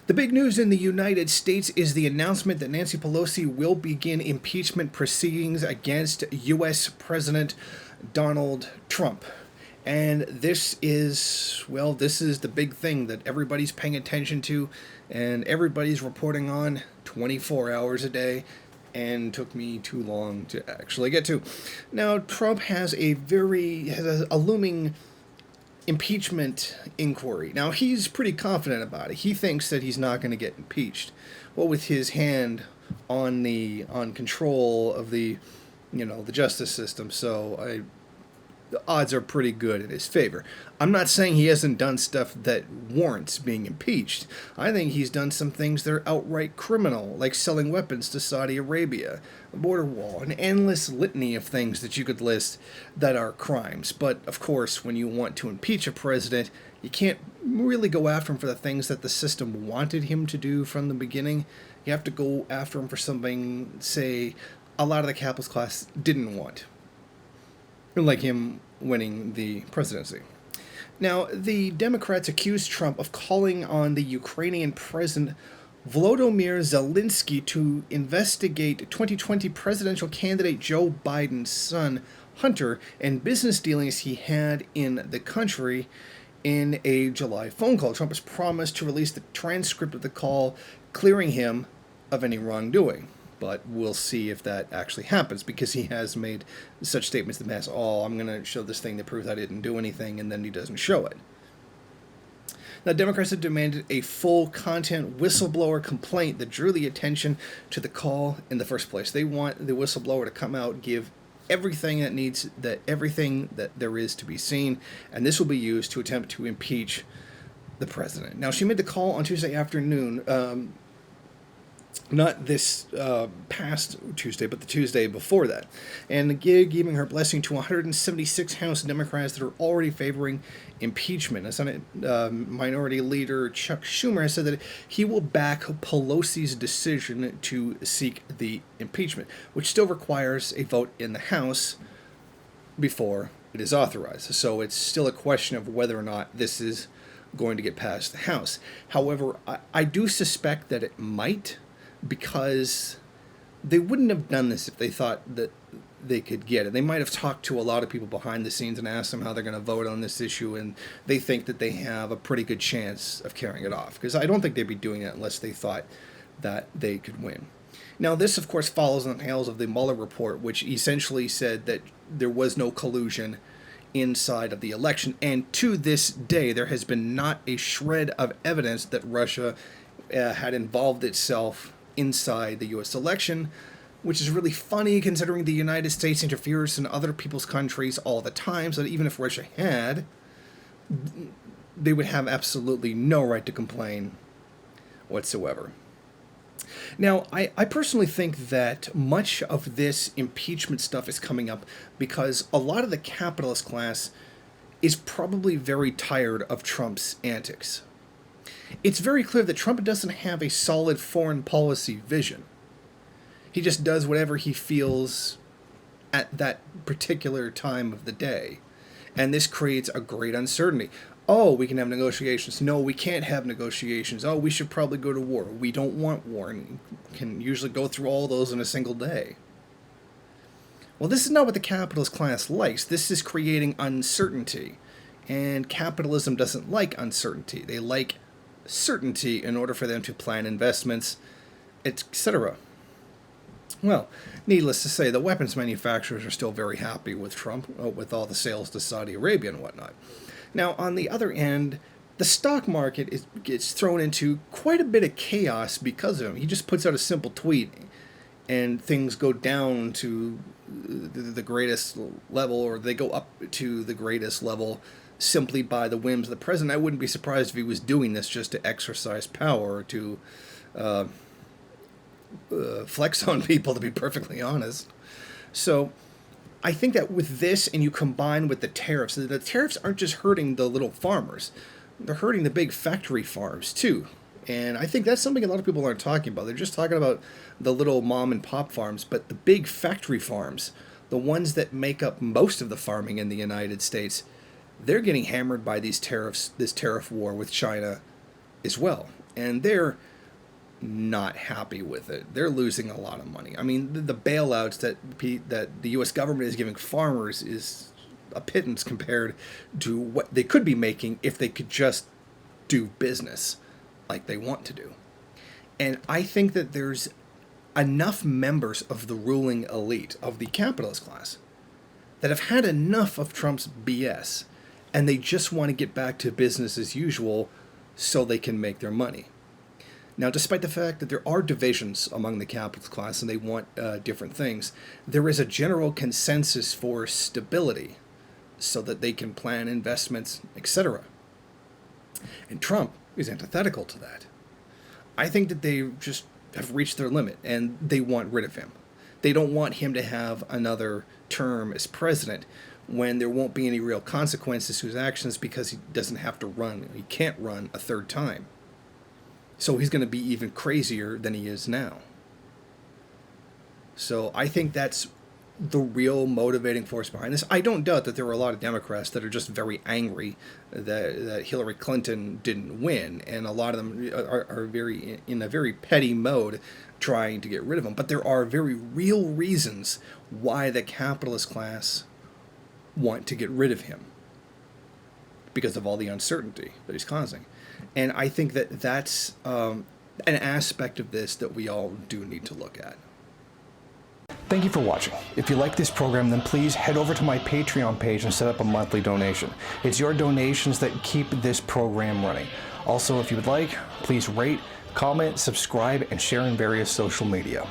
The big news in the United States is the announcement that Nancy Pelosi will begin impeachment proceedings against U.S. President Donald Trump. And this is the big thing that everybody's paying attention to and everybody's reporting on 24 hours a day, and took me too long to actually get to. Now, Trump has a looming impeachment inquiry. Now, he's pretty confident about it. He thinks that he's not going to get impeached. Well, with his hand on control of the justice system, so the odds are pretty good in his favor. I'm not saying he hasn't done stuff that warrants being impeached. I think he's done some things that are outright criminal, like selling weapons to Saudi Arabia, a border wall, an endless litany of things that you could list that are crimes. But, of course, when you want to impeach a president, you can't really go after him for the things that the system wanted him to do from the beginning. You have to go after him for something, say, a lot of the capitalist class didn't want, like him winning the presidency. Now, the Democrats accused Trump of calling on the Ukrainian President Volodymyr Zelensky to investigate 2020 presidential candidate Joe Biden's son, Hunter, and business dealings he had in the country in a July phone call. Trump has promised to release the transcript of the call, clearing him of any wrongdoing. But we'll see if that actually happens, because he has made such statements that mass, I'm going to show this thing that proves I didn't do anything, and then he doesn't show it. Now, Democrats have demanded a full content whistleblower complaint that drew the attention to the call in the first place. They want the whistleblower to come out, give everything that there is to be seen, and this will be used to attempt to impeach the president. Now, she made the call on Tuesday afternoon, not this past Tuesday, but the Tuesday before that, and giving her blessing to 176 House Democrats that are already favoring impeachment. Senate Minority Leader Chuck Schumer has said that he will back Pelosi's decision to seek the impeachment, which still requires a vote in the House before it is authorized. So it's still a question of whether or not this is going to get past the House. However, I do suspect that it might, because they wouldn't have done this if they thought that they could get it. They might have talked to a lot of people behind the scenes and asked them how they're going to vote on this issue, and they think that they have a pretty good chance of carrying it off, because I don't think they'd be doing it unless they thought that they could win. Now, this, of course, follows on the tails of the Mueller report, which essentially said that there was no collusion inside of the election, and to this day, there has been not a shred of evidence that Russia had involved itself inside the U.S. election, which is really funny considering the United States interferes in other people's countries all the time, so that even if Russia had, they would have absolutely no right to complain whatsoever. Now, I personally think that much of this impeachment stuff is coming up because a lot of the capitalist class is probably very tired of Trump's antics. It's very clear that Trump doesn't have a solid foreign policy vision. He just does whatever he feels at that particular time of the day. And this creates a great uncertainty. Oh, we can have negotiations. No, we can't have negotiations. Oh, we should probably go to war. We don't want war. And can usually go through all those in a single day. Well, this is not what the capitalist class likes. This is creating uncertainty. And capitalism doesn't like uncertainty. They like certainty in order for them to plan investments, etc. Well, needless to say, the weapons manufacturers are still very happy with Trump, with all the sales to Saudi Arabia and whatnot. Now, on the other end, the stock market gets thrown into quite a bit of chaos because of him. He just puts out a simple tweet, and things go down to the greatest level, or they go up to the greatest level simply by the whims of the president. I wouldn't be surprised if he was doing this just to exercise power, to flex on people, to be perfectly honest. So I think that with this, and you combine with the tariffs aren't just hurting the little farmers. They're hurting the big factory farms, too. And I think that's something a lot of people aren't talking about. They're just talking about the little mom and pop farms, but the big factory farms, the ones that make up most of the farming in the United States, they're getting hammered by these tariffs, this tariff war with China as well. and they're not happy with it. They're losing a lot of money. I mean, the bailouts that the U.S. government is giving farmers is a pittance compared to what they could be making if they could just do business like they want to do. And I think that there's enough members of the ruling elite, of the capitalist class, that have had enough of Trump's BS, and they just want to get back to business as usual so they can make their money. Now, despite the fact that there are divisions among the capitalist class and they want different things, there is a general consensus for stability so that they can plan investments, etc. And Trump is antithetical to that. I think that they just have reached their limit and they want rid of him. They don't want him to have another term as president when there won't be any real consequences to his actions because he doesn't have to run. He can't run a third time. So he's going to be even crazier than he is now. So I think that's the real motivating force behind this. I don't doubt that there are a lot of Democrats that are just very angry that Hillary Clinton didn't win, and a lot of them are very in a very petty mode trying to get rid of him. But there are very real reasons why the capitalist class want to get rid of him because of all the uncertainty that he's causing. And I think that that's an aspect of this that we all do need to look at. Thank you for watching. If you like this program, then please head over to my Patreon page and set up a monthly donation. It's your donations that keep this program running. Also, if you would like, please rate, comment, subscribe, and share in various social media.